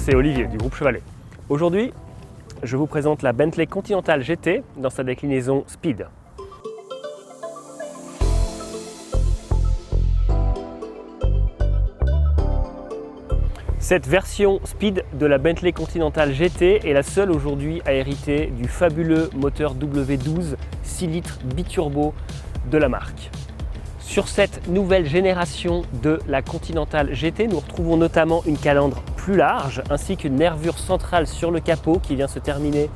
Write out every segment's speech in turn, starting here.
c'est Olivier du groupe Chevalet. Aujourd'hui, je vous présente la Bentley Continental GT dans sa déclinaison Speed. Cette version Speed de la Bentley Continental GT est la seule aujourd'hui à hériter du fabuleux moteur W12 6 litres biturbo de la marque. Sur cette nouvelle génération de la Continental GT, nous retrouvons notamment une calandre plus large ainsi qu'une nervure centrale sur le capot qui vient se terminer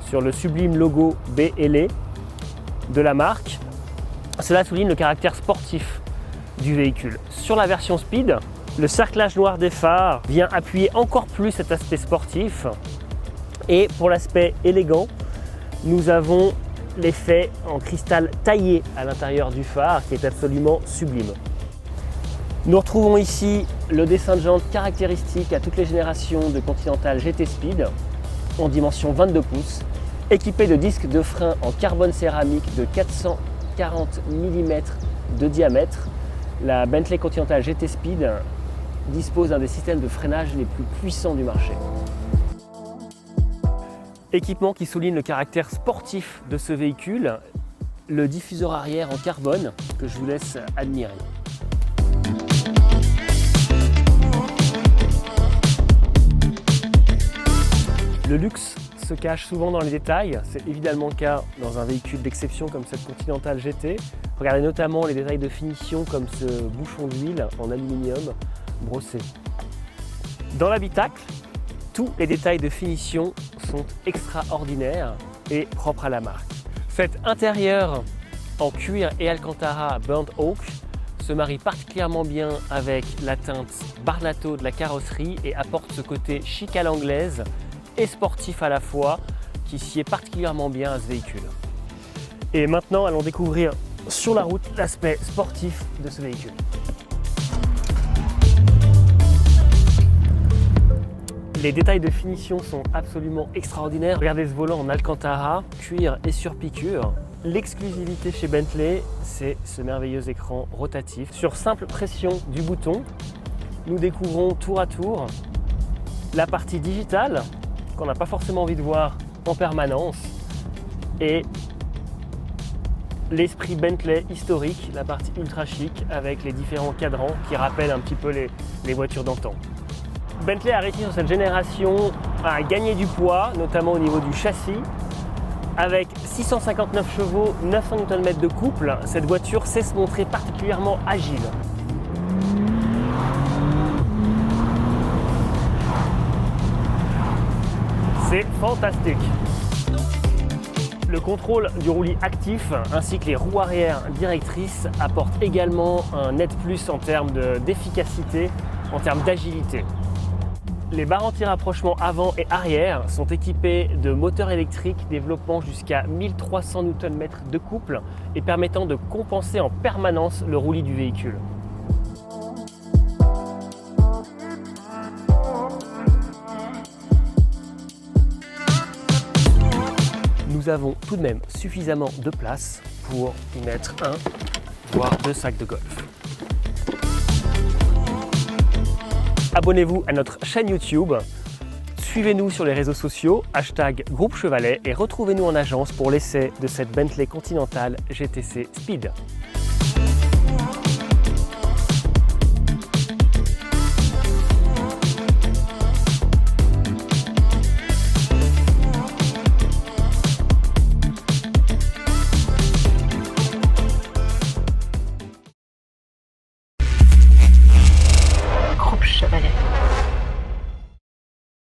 sur le sublime logo BLE de la marque. Cela souligne le caractère sportif du véhicule. Sur la version Speed, le cerclage noir des phares vient appuyer encore plus cet aspect sportif. Et pour l'aspect élégant, nous avons l'effet en cristal taillé à l'intérieur du phare qui est absolument sublime. Nous retrouvons ici le dessin de jantes caractéristique à toutes les générations de Continental GT Speed en dimension 22 pouces, équipé de disques de frein en carbone céramique de 440 mm de diamètre. La Bentley Continental GT Speed dispose d'un des systèmes de freinage les plus puissants du marché. Équipement qui souligne le caractère sportif de ce véhicule, le diffuseur arrière en carbone que je vous laisse admirer. Le luxe se cache souvent dans les détails, c'est évidemment le cas dans un véhicule d'exception comme cette Continental GT. Regardez notamment les détails de finition comme ce bouchon d'huile en aluminium brossé. Dans l'habitacle, tous les détails de finition sont extraordinaires et propres à la marque. Cet intérieur en cuir et alcantara burnt oak se marie particulièrement bien avec la teinte Barnato de la carrosserie et apporte ce côté chic à l'anglaise et sportif à la fois qui sied particulièrement bien à ce véhicule. Et maintenant, allons découvrir sur la route l'aspect sportif de ce véhicule. Les détails de finition sont absolument extraordinaires. Regardez ce volant en alcantara, cuir et surpiqûre. L'exclusivité chez Bentley, c'est ce merveilleux écran rotatif. Sur simple pression du bouton, nous découvrons tour à tour la partie digitale qu'on n'a pas forcément envie de voir en permanence et l'esprit Bentley historique, la partie ultra chic avec les différents cadrans qui rappellent un petit peu les voitures d'antan. Bentley a réussi sur cette génération à gagner du poids, notamment au niveau du châssis. Avec 659 chevaux, 900 Nm de couple, cette voiture sait se montrer particulièrement agile. C'est fantastique. Le contrôle du roulis actif ainsi que les roues arrière directrices apportent également un net plus en termes d'efficacité, en termes d'agilité. Les barres anti-rapprochement avant et arrière sont équipées de moteurs électriques développant jusqu'à 1300 Nm de couple et permettant de compenser en permanence le roulis du véhicule. Nous avons tout de même suffisamment de place pour y mettre un, voire deux sacs de golf. Abonnez-vous à notre chaîne YouTube, suivez-nous sur les réseaux sociaux, #Groupe Chevalet et retrouvez-nous en agence pour l'essai de cette Bentley Continental GTC Speed.